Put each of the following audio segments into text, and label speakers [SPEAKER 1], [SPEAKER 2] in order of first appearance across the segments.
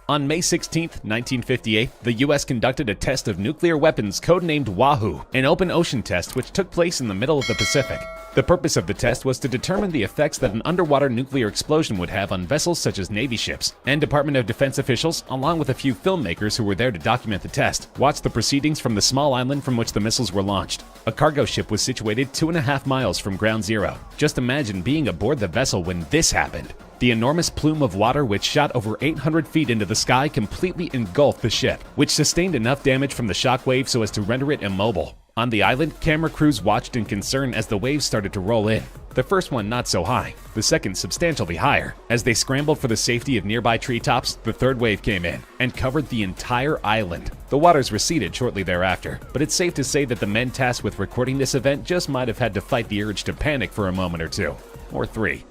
[SPEAKER 1] On May 16, 1958, the U.S. conducted a test of nuclear weapons codenamed Wahoo, an open ocean test which took place in the middle of the Pacific. The purpose of the test was to determine the effects that an underwater nuclear explosion would have on vessels such as Navy ships, and Department of Defense officials, along with a few filmmakers who were there to document the test, watched the proceedings from the small island from which the missiles were launched. A cargo ship was situated 2.5 miles from ground zero. Just imagine being aboard the vessel when this happened. The enormous plume of water which shot over 800 feet into the sky completely engulfed the ship, which sustained enough damage from the shockwave so as to render it immobile. On the island, camera crews watched in concern as the waves started to roll in. The first one not so high, the second substantially higher. As they scrambled for the safety of nearby treetops, the third wave came in and covered the entire island. The waters receded shortly thereafter, but it's safe to say that the men tasked with recording this event just might have had to fight the urge to panic for a moment or two, or three.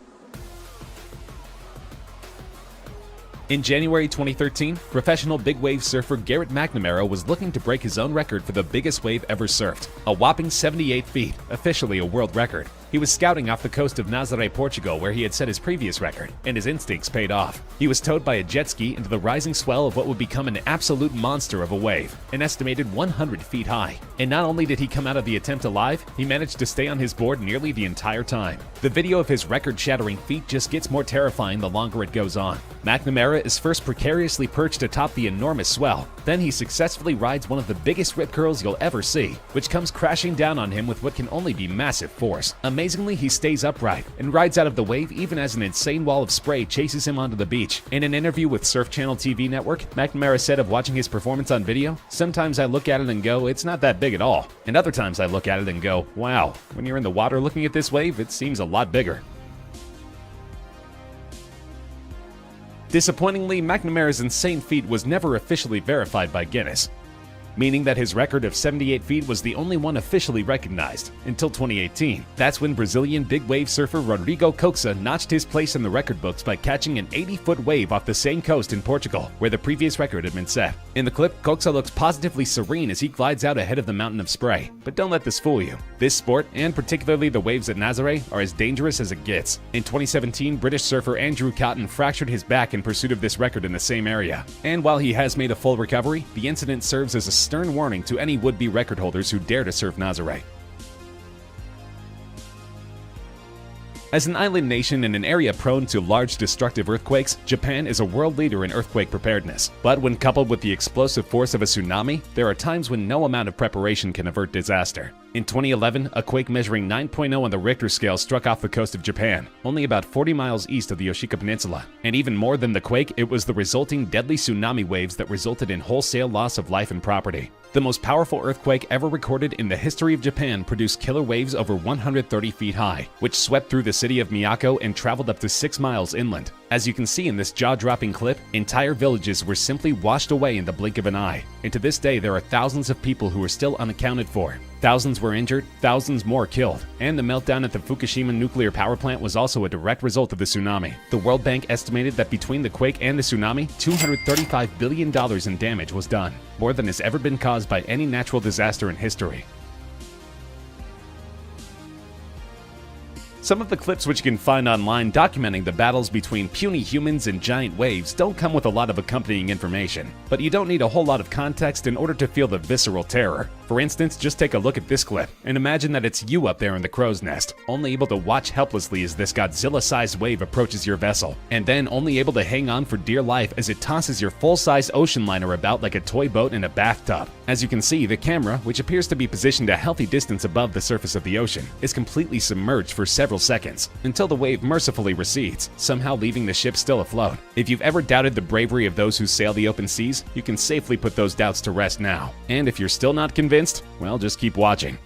[SPEAKER 1] In January 2013, professional big wave surfer Garrett McNamara was looking to break his own record for the biggest wave ever surfed, a whopping 78 feet, officially a world record. He was scouting off the coast of Nazaré, Portugal, where he had set his previous record, and his instincts paid off. He was towed by a jet ski into the rising swell of what would become an absolute monster of a wave, an estimated 100 feet high. And not only did he come out of the attempt alive, he managed to stay on his board nearly the entire time. The video of his record-shattering feat just gets more terrifying the longer it goes on. McNamara is first precariously perched atop the enormous swell. Then he successfully rides one of the biggest rip curls you'll ever see, which comes crashing down on him with what can only be massive force. Amazingly, he stays upright and rides out of the wave even as an insane wall of spray chases him onto the beach. In an interview with Surf Channel TV network, McNamara said of watching his performance on video, "Sometimes I look at it and go, it's not that big at all. And other times I look at it and go, wow, when you're in the water looking at this wave, it seems a lot bigger." Disappointingly, McNamara's insane feat was never officially verified by Guinness, meaning that his record of 78 feet was the only one officially recognized until 2018. That's when Brazilian big wave surfer Rodrigo Coxa notched his place in the record books by catching an 80-foot wave off the same coast in Portugal, where the previous record had been set. In the clip, Coxa looks positively serene as he glides out ahead of the mountain of spray. But don't let this fool you. This sport, and particularly the waves at Nazaré, are as dangerous as it gets. In 2017, British surfer Andrew Cotton fractured his back in pursuit of this record in the same area. And while he has made a full recovery, the incident serves as a stern warning to any would-be record holders who dare to surf Nazaré. As an island nation in an area prone to large destructive earthquakes, Japan is a world leader in earthquake preparedness. But when coupled with the explosive force of a tsunami, there are times when no amount of preparation can avert disaster. In 2011, a quake measuring 9.0 on the Richter scale struck off the coast of Japan, only about 40 miles east of the Yoshika Peninsula. And even more than the quake, it was the resulting deadly tsunami waves that resulted in wholesale loss of life and property. The most powerful earthquake ever recorded in the history of Japan produced killer waves over 130 feet high, which swept through the city of Miyako and traveled up to 6 miles inland. As you can see in this jaw-dropping clip, entire villages were simply washed away in the blink of an eye. And to this day, there are thousands of people who are still unaccounted for. Thousands were injured, thousands more killed. And the meltdown at the Fukushima nuclear power plant was also a direct result of the tsunami. The World Bank estimated that between the quake and the tsunami, $235 billion in damage was done, more than has ever been caused by any natural disaster in history. Some of the clips which you can find online documenting the battles between puny humans and giant waves don't come with a lot of accompanying information, but you don't need a whole lot of context in order to feel the visceral terror. For instance, just take a look at this clip and imagine that it's you up there in the crow's nest, only able to watch helplessly as this Godzilla-sized wave approaches your vessel, and then only able to hang on for dear life as it tosses your full-size ocean liner about like a toy boat in a bathtub. As you can see, the camera, which appears to be positioned a healthy distance above the surface of the ocean, is completely submerged for several seconds, until the wave mercifully recedes, somehow leaving the ship still afloat. If you've ever doubted the bravery of those who sail the open seas, you can safely put those doubts to rest now. And if you're still not convinced, well, just keep watching.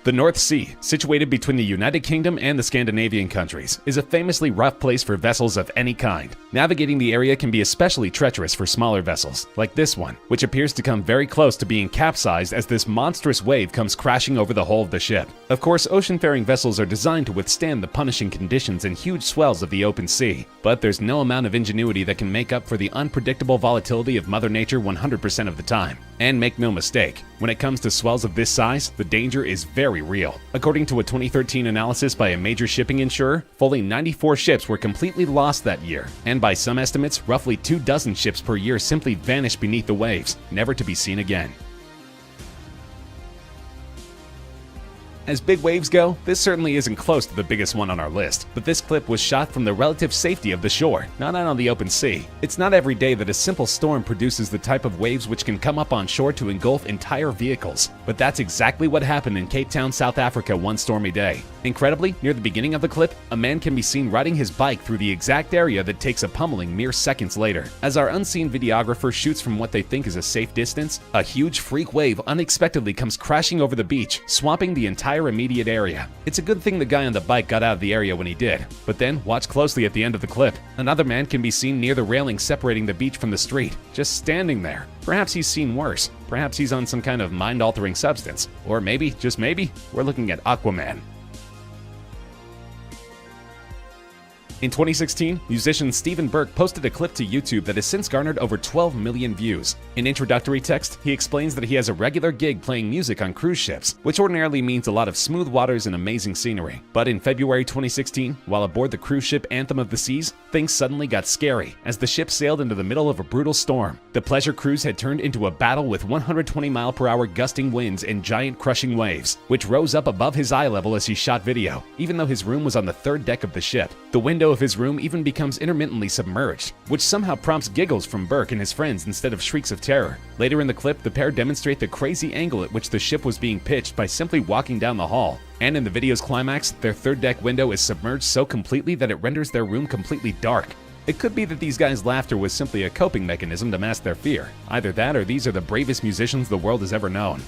[SPEAKER 1] The North Sea, situated between the United Kingdom and the Scandinavian countries, is a famously rough place for vessels of any kind. Navigating the area can be especially treacherous for smaller vessels, like this one, which appears to come very close to being capsized as this monstrous wave comes crashing over the hull of the ship. Of course, ocean-faring vessels are designed to withstand the punishing conditions and huge swells of the open sea, but there's no amount of ingenuity that can make up for the unpredictable volatility of Mother Nature 100% of the time. And make no mistake, when it comes to swells of this size, the danger is very real. According to a 2013 analysis by a major shipping insurer, fully 94 ships were completely lost that year, and by some estimates, roughly 24 ships per year simply vanished beneath the waves, never to be seen again. As big waves go, this certainly isn't close to the biggest one on our list, but this clip was shot from the relative safety of the shore, not out on the open sea. It's not every day that a simple storm produces the type of waves which can come up on shore to engulf entire vehicles, but that's exactly what happened in Cape Town, South Africa one stormy day. Incredibly, near the beginning of the clip, a man can be seen riding his bike through the exact area that takes a pummeling mere seconds later. As our unseen videographer shoots from what they think is a safe distance, a huge freak wave unexpectedly comes crashing over the beach, swamping the entire immediate area. It's a good thing the guy on the bike got out of the area when he did. But then, watch closely at the end of the clip. Another man can be seen near the railing separating the beach from the street, just standing there. Perhaps he's seen worse. Perhaps he's on some kind of mind-altering substance. Or maybe, just maybe, we're looking at Aquaman. In 2016, musician Stephen Burke posted a clip to YouTube that has since garnered over 12 million views. In introductory text, he explains that he has a regular gig playing music on cruise ships, which ordinarily means a lot of smooth waters and amazing scenery. But in February 2016, while aboard the cruise ship Anthem of the Seas, things suddenly got scary as the ship sailed into the middle of a brutal storm. The pleasure cruise had turned into a battle with 120-mile-per-hour gusting winds and giant crushing waves, which rose up above his eye level as he shot video, even though his room was on the third deck of the ship. The window of his room even becomes intermittently submerged, which somehow prompts giggles from Burke and his friends instead of shrieks of terror. Later in the clip, the pair demonstrate the crazy angle at which the ship was being pitched by simply walking down the hall. And in the video's climax, their third deck window is submerged so completely that it renders their room completely dark. It could be that these guys' laughter was simply a coping mechanism to mask their fear. Either that or these are the bravest musicians the world has ever known.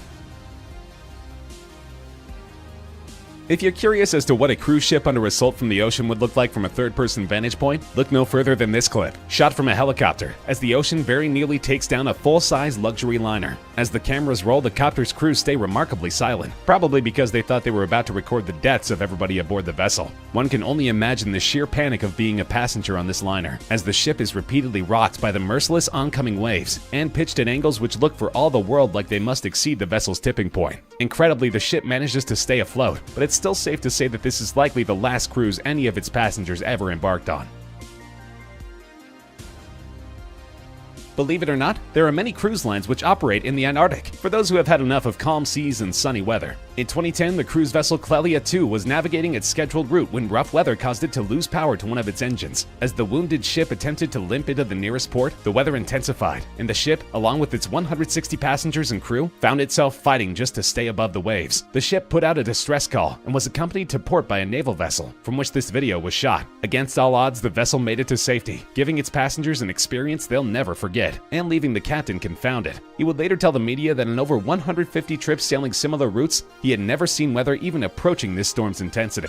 [SPEAKER 1] If you're curious as to what a cruise ship under assault from the ocean would look like from a third-person vantage point, look no further than this clip, shot from a helicopter, as the ocean very nearly takes down a full-size luxury liner. As the cameras roll, the copter's crew stay remarkably silent, probably because they thought they were about to record the deaths of everybody aboard the vessel. One can only imagine the sheer panic of being a passenger on this liner, as the ship is repeatedly rocked by the merciless oncoming waves, and pitched at angles which look for all the world like they must exceed the vessel's tipping point. Incredibly, the ship manages to stay afloat, but it's still safe to say that this is likely the last cruise any of its passengers ever embarked on. Believe it or not, there are many cruise lines which operate in the Antarctic, for those who have had enough of calm seas and sunny weather. In 2010, the cruise vessel Clelia II was navigating its scheduled route when rough weather caused it to lose power to one of its engines. As the wounded ship attempted to limp into the nearest port, the weather intensified, and the ship, along with its 160 passengers and crew, found itself fighting just to stay above the waves. The ship put out a distress call and was accompanied to port by a naval vessel, from which this video was shot. Against all odds, the vessel made it to safety, giving its passengers an experience they'll never forget, and leaving the captain confounded. He would later tell the media that in over 150 trips sailing similar routes, he had never seen weather even approaching this storm's intensity.